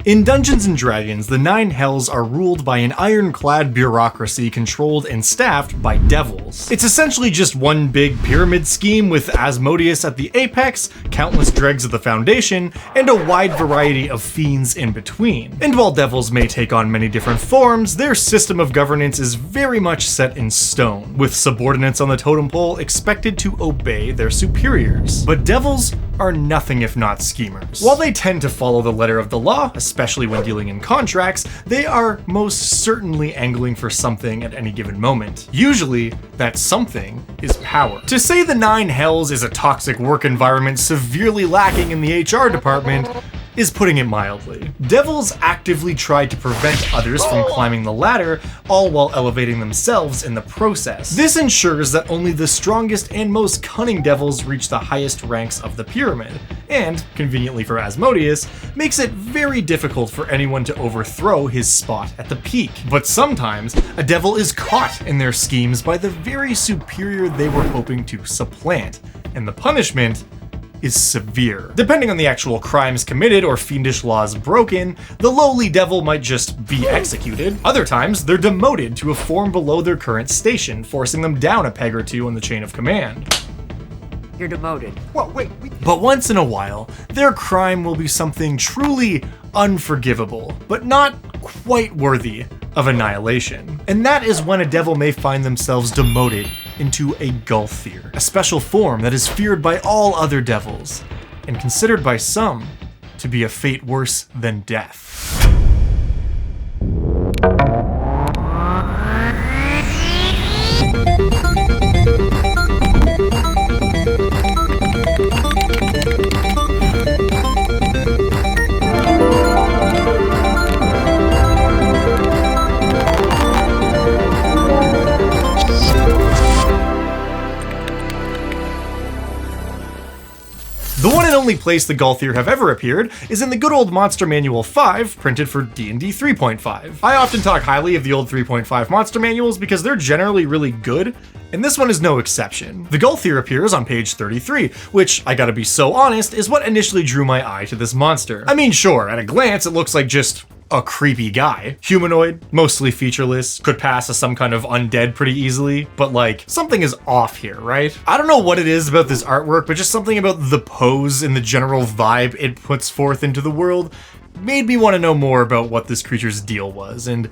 In Dungeons & Dragons, the 9 Hells are ruled by an ironclad bureaucracy controlled and staffed by devils. It's essentially just one big pyramid scheme with Asmodeus at the apex, countless dregs at the foundation, and a wide variety of fiends in between. And while devils may take on many different forms, their system of governance is very much set in stone, with subordinates on the totem pole expected to obey their superiors. But devils are nothing if not schemers. While they tend to follow the letter of the law, especially when dealing in contracts, they are most certainly angling for something at any given moment. Usually, that something is power. To say the 9 Hells is a toxic work environment severely lacking in the HR department is putting it mildly. Devils actively try to prevent others from climbing the ladder, all while elevating themselves in the process. This ensures that only the strongest and most cunning devils reach the highest ranks of the pyramid, and, conveniently for Asmodeus, makes it very difficult for anyone to overthrow his spot at the peak. But sometimes, a devil is caught in their schemes by the very superior they were hoping to supplant, and the punishment is severe. Depending on the actual crimes committed or fiendish laws broken, the lowly devil might just be executed. Other times, they're demoted to a form below their current station, forcing them down a peg or two in the chain of command. You're demoted. Whoa, wait. But once in a while, their crime will be something truly unforgivable, but not quite worthy of annihilation. And that is when a devil may find themselves demoted into a gulthir, a special form that is feared by all other devils, and considered by some to be a fate worse than death. The one and only place the gulthir have ever appeared is in the good old Monster Manual 5, printed for D&D 3.5. I often talk highly of the old 3.5 monster manuals because they're generally really good, and this one is no exception. The gulthir appears on page 33, which, I gotta be so honest, is what initially drew my eye to this monster. I mean, sure, at a glance it looks like just a creepy guy. Humanoid, mostly featureless, could pass as some kind of undead pretty easily, but like, something is off here, right? I don't know what it is about this artwork, but just something about the pose and the general vibe it puts forth into the world made me want to know more about what this creature's deal was, and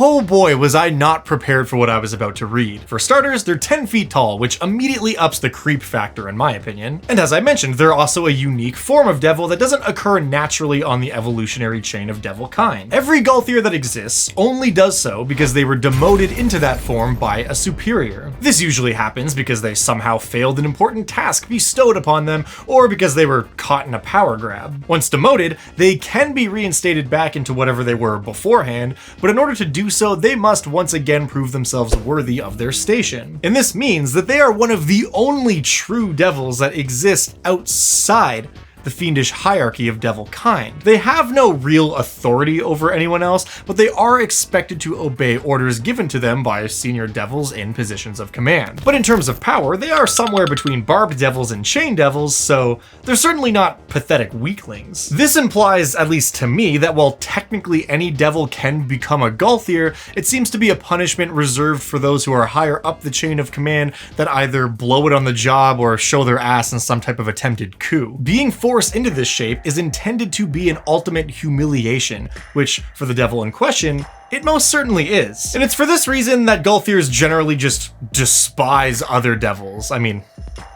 oh boy, was I not prepared for what I was about to read. For starters, they're 10 feet tall, which immediately ups the creep factor in my opinion. And as I mentioned, they're also a unique form of devil that doesn't occur naturally on the evolutionary chain of devil kind. Every gulthir that exists only does so because they were demoted into that form by a superior. This usually happens because they somehow failed an important task bestowed upon them, or because they were caught in a power grab. Once demoted, they can be reinstated back into whatever they were beforehand, but in order to do so, they must once again prove themselves worthy of their station. And this means that they are one of the only true devils that exist outside the fiendish hierarchy of devil kind. They have no real authority over anyone else, but they are expected to obey orders given to them by senior devils in positions of command. But in terms of power, they are somewhere between barbed devils and chain devils, so they're certainly not pathetic weaklings. This implies, at least to me, that while technically any devil can become a gulthir, it seems to be a punishment reserved for those who are higher up the chain of command that either blow it on the job or show their ass in some type of attempted coup. Being forced into this shape is intended to be an ultimate humiliation, which, for the devil in question, it most certainly is. And it's for this reason that gulthirs generally just despise other devils. I mean,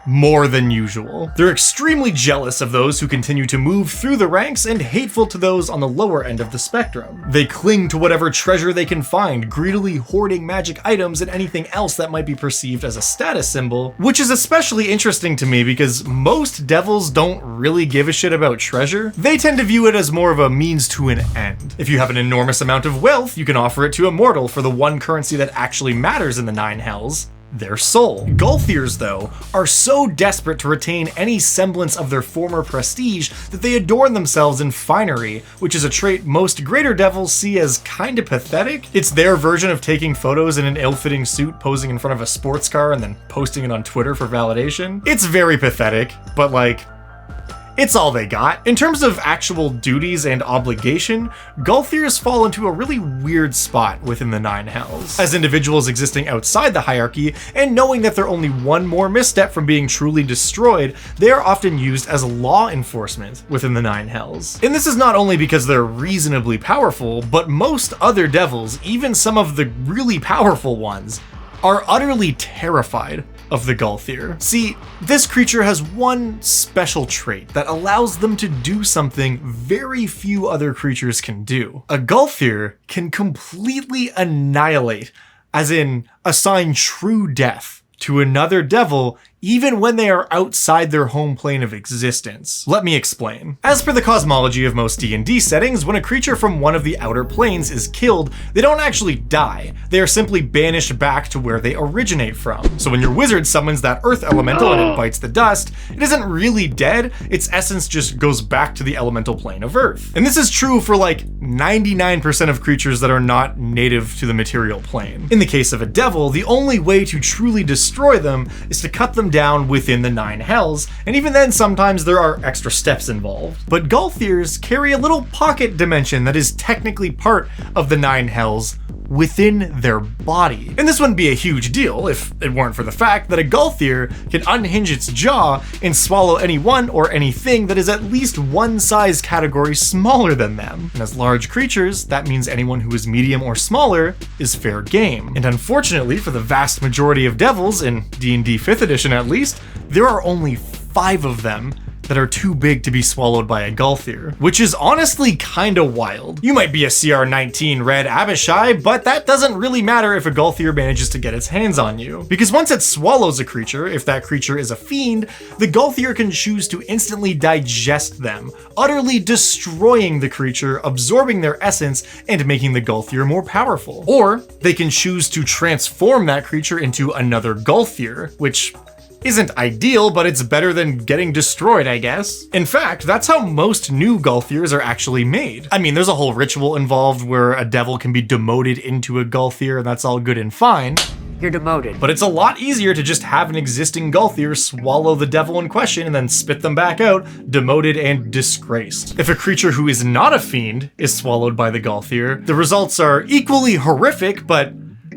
more than usual. They're extremely jealous of those who continue to move through the ranks and hateful to those on the lower end of the spectrum. They cling to whatever treasure they can find, greedily hoarding magic items and anything else that might be perceived as a status symbol, which is especially interesting to me because most devils don't really give a shit about treasure. They tend to view it as more of a means to an end. If you have an enormous amount of wealth, you can offer it to a mortal for the one currency that actually matters in the 9 Hells: their soul. Gulthirs, though, are so desperate to retain any semblance of their former prestige that they adorn themselves in finery, which is a trait most greater devils see as kinda pathetic. It's their version of taking photos in an ill-fitting suit, posing in front of a sports car, and then posting it on Twitter for validation. It's very pathetic, but like, it's all they got. In terms of actual duties and obligation, gulthirs fall into a really weird spot within the Nine Hells. As individuals existing outside the hierarchy, and knowing that they're only one more misstep from being truly destroyed, they are often used as law enforcement within the Nine Hells. And this is not only because they're reasonably powerful, but most other devils, even some of the really powerful ones, are utterly terrified of the gulthir. See, this creature has one special trait that allows them to do something very few other creatures can do. A gulthir can completely annihilate, as in assign true death, to another devil even when they are outside their home plane of existence. Let me explain. As per the cosmology of most D&D settings, when a creature from one of the outer planes is killed, they don't actually die. They are simply banished back to where they originate from. So when your wizard summons that earth elemental and it bites the dust, it isn't really dead, its essence just goes back to the elemental plane of earth. And this is true for like 99% of creatures that are not native to the material plane. In the case of a devil, the only way to truly destroy them is to cut them down within the Nine Hells, and even then sometimes there are extra steps involved. But gulthirs carry a little pocket dimension that is technically part of the Nine Hells within their body. And this wouldn't be a huge deal if it weren't for the fact that a gulthir can unhinge its jaw and swallow anyone or anything that is at least one size category smaller than them. And as large creatures, that means anyone who is medium or smaller is fair game. And unfortunately for the vast majority of devils, in D&D 5th edition at least, there are only 5 of them that are too big to be swallowed by a gulthir, which is honestly kinda wild. You might be a CR 19 red Abishai, but that doesn't really matter if a gulthir manages to get its hands on you. Because once it swallows a creature, if that creature is a fiend, the gulthir can choose to instantly digest them, utterly destroying the creature, absorbing their essence, and making the gulthir more powerful. Or they can choose to transform that creature into another gulthir, which isn't ideal, but it's better than getting destroyed, I guess. In fact, that's how most new gulthirs are actually made. I mean, there's a whole ritual involved where a devil can be demoted into a gulthir, and that's all good and fine. You're demoted. But it's a lot easier to just have an existing gulthir swallow the devil in question and then spit them back out, demoted and disgraced. If a creature who is not a fiend is swallowed by the gulthir, the results are equally horrific, but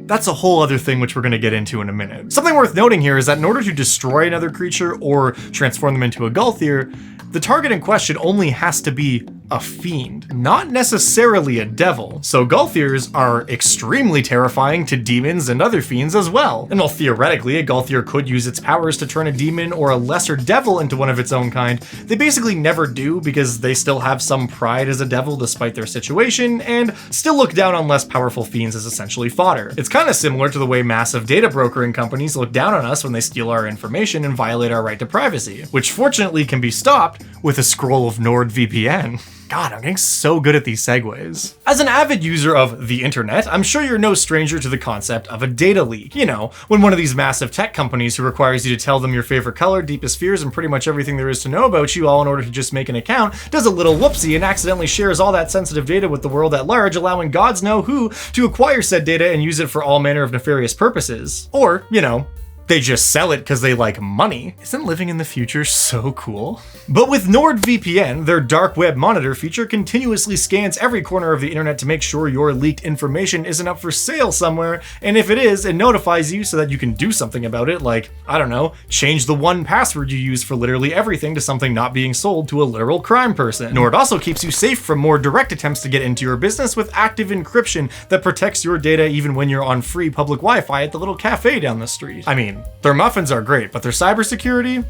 that's a whole other thing which we're going to get into in a minute. Something worth noting here is that in order to destroy another creature or transform them into a gulthir, the target in question only has to be a fiend, not necessarily a devil. So gulthirs are extremely terrifying to demons and other fiends as well. And while theoretically a gulthir could use its powers to turn a demon or a lesser devil into one of its own kind, they basically never do because they still have some pride as a devil despite their situation, and still look down on less powerful fiends as essentially fodder. It's kind of similar to the way massive data brokering companies look down on us when they steal our information and violate our right to privacy, which fortunately can be stopped with a scroll of NordVPN. God, I'm getting so good at these segues. As an avid user of the internet, I'm sure you're no stranger to the concept of a data leak. You know, when one of these massive tech companies who requires you to tell them your favorite color, deepest fears, and pretty much everything there is to know about you all in order to just make an account, does a little whoopsie and accidentally shares all that sensitive data with the world at large, allowing gods know who to acquire said data and use it for all manner of nefarious purposes. Or, you know, they just sell it because they like money. Isn't living in the future so cool? But with NordVPN, their dark web monitor feature continuously scans every corner of the internet to make sure your leaked information isn't up for sale somewhere, and if it is, it notifies you so that you can do something about it, like, I don't know, change the one password you use for literally everything to something not being sold to a literal crime person. Nord also keeps you safe from more direct attempts to get into your business with active encryption that protects your data even when you're on free public Wi-Fi at the little cafe down the street. I mean, their muffins are great, but their cybersecurity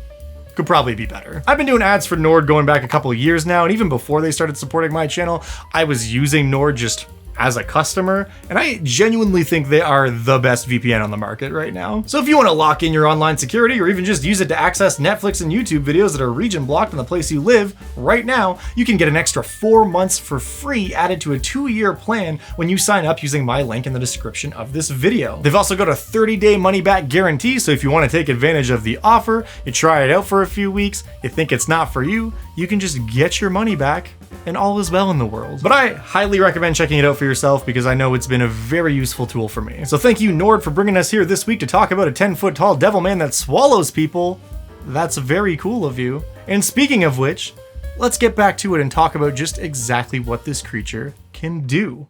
could probably be better. I've been doing ads for Nord going back a couple of years now, and even before they started supporting my channel, I was using Nord just as a customer, and I genuinely think they are the best VPN on the market right now. So if you want to lock in your online security or even just use it to access Netflix and YouTube videos that are region blocked in the place you live right now, you can get an extra 4 months for free added to a 2-year plan when you sign up using my link in the description of this video. They've also got a 30-day money-back guarantee, so if you want to take advantage of the offer, you try it out for a few weeks, you think it's not for you, you can just get your money back and all is well in the world. But I highly recommend checking it out for yourself because I know it's been a very useful tool for me. So thank you, Nord, for bringing us here this week to talk about a 10-foot tall devil man that swallows people That's very cool of you. And speaking of which, let's get back to it and talk about just exactly what this creature can do.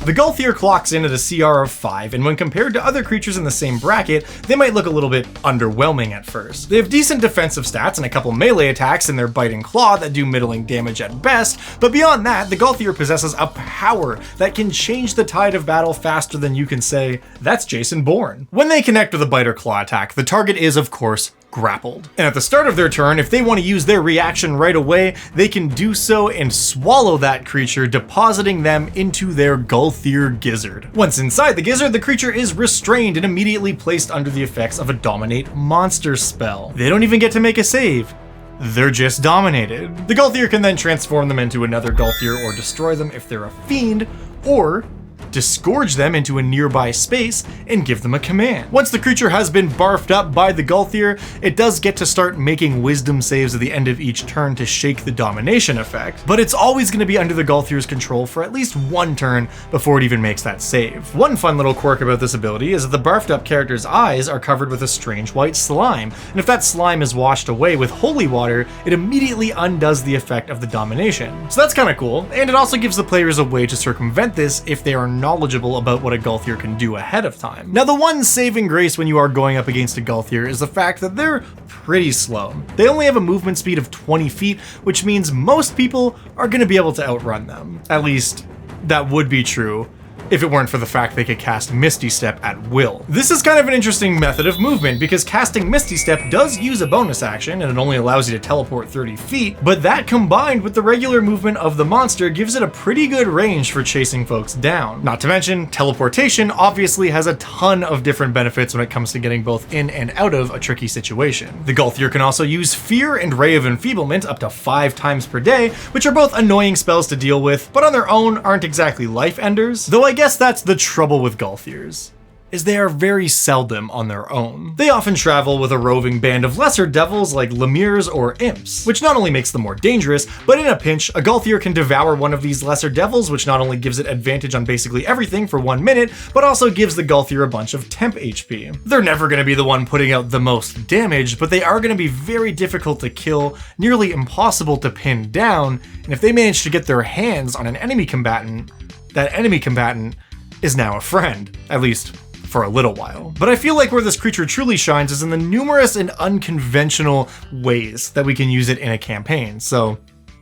The gulthir clocks in at a CR of 5, and when compared to other creatures in the same bracket, they might look a little bit underwhelming at first. They have decent defensive stats and a couple melee attacks in their bite and claw that do middling damage at best, but beyond that, the gulthir possesses a power that can change the tide of battle faster than you can say, "That's Jason Bourne." When they connect with a bite or claw attack, the target is, of course, grappled. And at the start of their turn, if they want to use their reaction right away, they can do so and swallow that creature, depositing them into their gulthir gizzard. Once inside the gizzard, the creature is restrained and immediately placed under the effects of a dominate monster spell. They don't even get to make a save. They're just dominated. The gulthir can then transform them into another gulthir or destroy them if they're a fiend, or disgorge them into a nearby space and give them a command. Once the creature has been barfed up by the gulthir, it does get to start making wisdom saves at the end of each turn to shake the domination effect, but it's always going to be under the gulthir's control for at least one turn before it even makes that save. One fun little quirk about this ability is that the barfed up character's eyes are covered with a strange white slime, and if that slime is washed away with holy water, it immediately undoes the effect of the domination. So that's kind of cool, and it also gives the players a way to circumvent this if they are knowledgeable about what a gulthir can do ahead of time. Now, the one saving grace when you are going up against a gulthir is the fact that they're pretty slow. They only have a movement speed of 20 feet, which means most people are going to be able to outrun them. At least, that would be true if it weren't for the fact they could cast Misty Step at will. This is kind of an interesting method of movement because casting Misty Step does use a bonus action and it only allows you to teleport 30 feet, but that combined with the regular movement of the monster gives it a pretty good range for chasing folks down. Not to mention, teleportation obviously has a ton of different benefits when it comes to getting both in and out of a tricky situation. The gulthir can also use Fear and Ray of Enfeeblement up to 5 times per day, which are both annoying spells to deal with, but on their own aren't exactly life enders, though I guess that's the trouble with gulthirs, is they are very seldom on their own. They often travel with a roving band of lesser devils like lemirs or imps, which not only makes them more dangerous, but in a pinch, a gulthir can devour one of these lesser devils, which not only gives it advantage on basically everything for 1 minute, but also gives the gulthir a bunch of temp HP. They're never going to be the one putting out the most damage, but they are going to be very difficult to kill, nearly impossible to pin down, and if they manage to get their hands on an enemy combatant, that enemy combatant is now a friend, at least for a little while. But I feel like where this creature truly shines is in the numerous and unconventional ways that we can use it in a campaign, so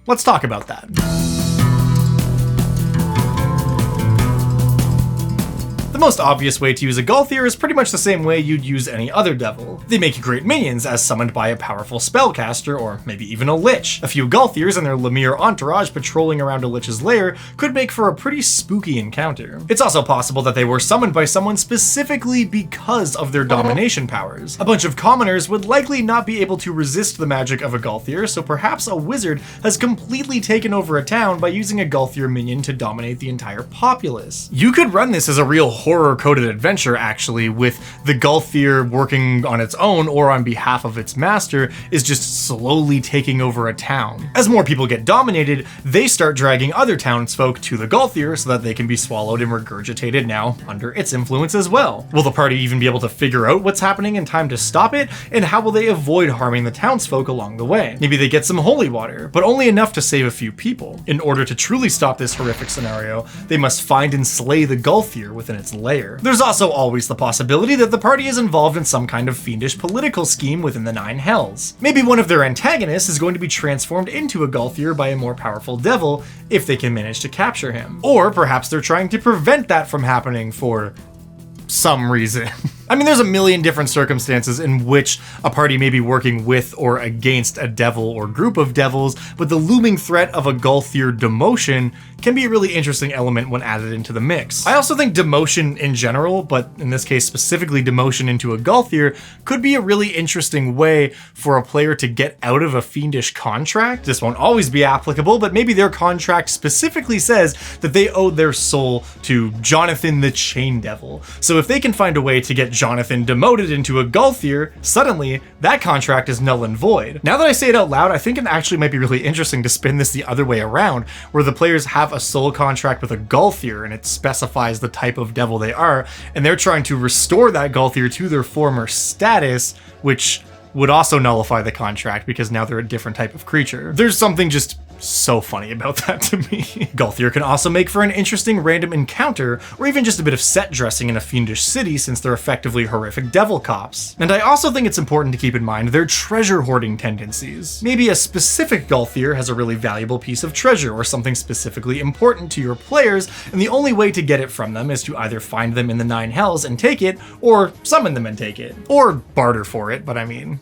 let's talk about that. The most obvious way to use a gulthir is pretty much the same way you'd use any other devil. They make great minions as summoned by a powerful spellcaster, or maybe even a lich. A few gulthirs and their lemire entourage patrolling around a lich's lair could make for a pretty spooky encounter. It's also possible that they were summoned by someone specifically because of their domination powers. A bunch of commoners would likely not be able to resist the magic of a gulthir, so perhaps a wizard has completely taken over a town by using a gulthir minion to dominate the entire populace. You could run this as a real horror-coded adventure, actually, with the gulthir working on its own or on behalf of its master is just slowly taking over a town. As more people get dominated, they start dragging other townsfolk to the gulthir so that they can be swallowed and regurgitated now under its influence as well. Will the party even be able to figure out what's happening in time to stop it, and how will they avoid harming the townsfolk along the way? Maybe they get some holy water, but only enough to save a few people. In order to truly stop this horrific scenario, they must find and slay the gulthir within its lair. There's also always the possibility that the party is involved in some kind of fiendish political scheme within the Nine Hells. Maybe one of their antagonists is going to be transformed into a gulthir by a more powerful devil if they can manage to capture him. Or perhaps they're trying to prevent that from happening for some reason. I mean, there's a million different circumstances in which a party may be working with or against a devil or group of devils, but the looming threat of a gulthir demotion can be a really interesting element when added into the mix. I also think demotion in general, but in this case specifically demotion into a gulthir, could be a really interesting way for a player to get out of a fiendish contract. This won't always be applicable, but maybe their contract specifically says that they owe their soul to Jonathan the Chain Devil. So if they can find a way to get Jonathan demoted into a gulthir, suddenly that contract is null and void. Now that I say it out loud, I think it actually might be really interesting to spin this the other way around, where the players have a soul contract with a gulthir and it specifies the type of devil they are, and they're trying to restore that gulthir to their former status, which would also nullify the contract because now they're a different type of creature. There's something just so funny about that to me. Gulthir can also make for an interesting random encounter, or even just a bit of set dressing in a fiendish city since they're effectively horrific devil cops. And I also think it's important to keep in mind their treasure hoarding tendencies. Maybe a specific Gulthir has a really valuable piece of treasure or something specifically important to your players, and the only way to get it from them is to either find them in the Nine Hells and take it, or summon them and take it. Or barter for it, but I mean,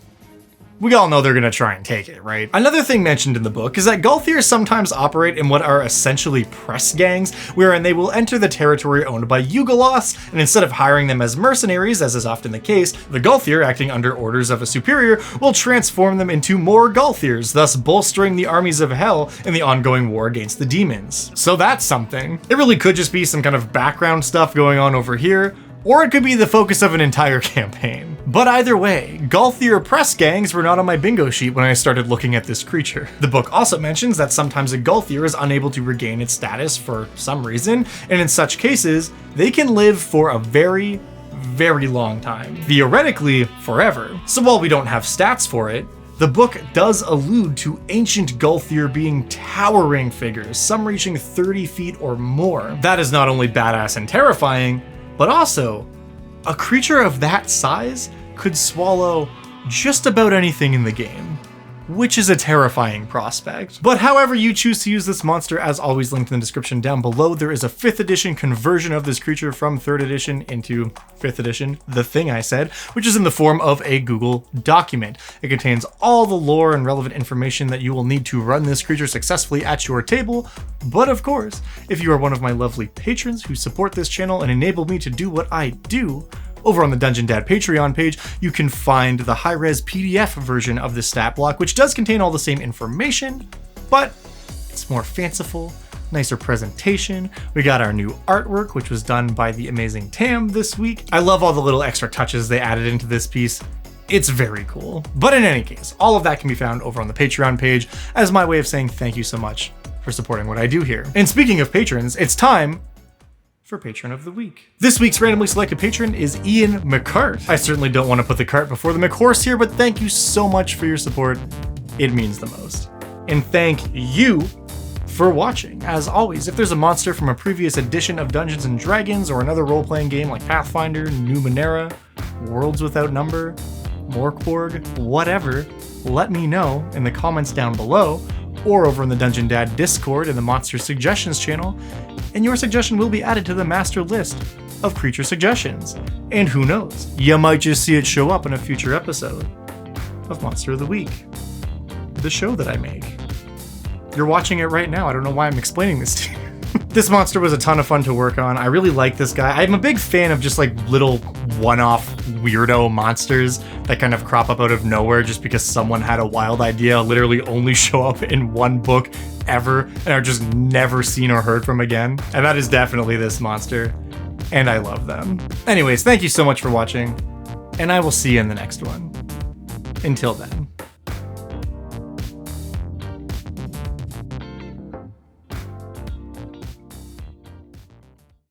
we all know they're gonna try and take it, right? Another thing mentioned in the book is that Gulthir sometimes operate in what are essentially press gangs, wherein they will enter the territory owned by Yugolos, and instead of hiring them as mercenaries, as is often the case, the Gulthir, acting under orders of a superior, will transform them into more Gulthirs, thus bolstering the armies of hell in the ongoing war against the demons. So that's something. It really could just be some kind of background stuff going on over here, or it could be the focus of an entire campaign. But either way, Gulthir press gangs were not on my bingo sheet when I started looking at this creature. The book also mentions that sometimes a Gulthir is unable to regain its status for some reason, and in such cases, they can live for a very, very long time. Theoretically, forever. So while we don't have stats for it, the book does allude to ancient Gulthir being towering figures, some reaching 30 feet or more. That is not only badass and terrifying, but also, a creature of that size could swallow just about anything in the game, which is a terrifying prospect. But however you choose to use this monster, as always linked in the description down below, there is a 5th edition conversion of this creature from 3rd edition into 5th edition, the thing I said, which is in the form of a Google document. It contains all the lore and relevant information that you will need to run this creature successfully at your table. But of course, if you are one of my lovely patrons who support this channel and enable me to do what I do, over on the Dungeon Dad Patreon page, you can find the high-res PDF version of this stat block, which does contain all the same information, but it's more fanciful, nicer presentation. We got our new artwork, which was done by the amazing Tam this week. I love all the little extra touches they added into this piece. It's very cool. But in any case, all of that can be found over on the Patreon page as my way of saying thank you so much for supporting what I do here. And speaking of patrons, it's time for Patron of the Week. This week's randomly selected patron is Ian McCart. I certainly don't want to put the cart before the McHorse here, but thank you so much for your support. It means the most. And thank you for watching. As always, if there's a monster from a previous edition of Dungeons & Dragons or another role-playing game like Pathfinder, Numenera, Worlds Without Number, Morkborg, whatever, let me know in the comments down below, or over in the Dungeon Dad Discord in the Monster Suggestions channel, and your suggestion will be added to the master list of creature suggestions. And who knows, you might just see it show up in a future episode of Monster of the Week, the show that I make. You're watching it right now. I don't know why I'm explaining this to you. This monster was a ton of fun to work on. I really like this guy. I'm a big fan of just like little one-off weirdo monsters that kind of crop up out of nowhere just because someone had a wild idea, literally only show up in one book ever and are just never seen or heard from again. And that is definitely this monster. And I love them. Anyways, thank you so much for watching, and I will see you in the next one. Until then.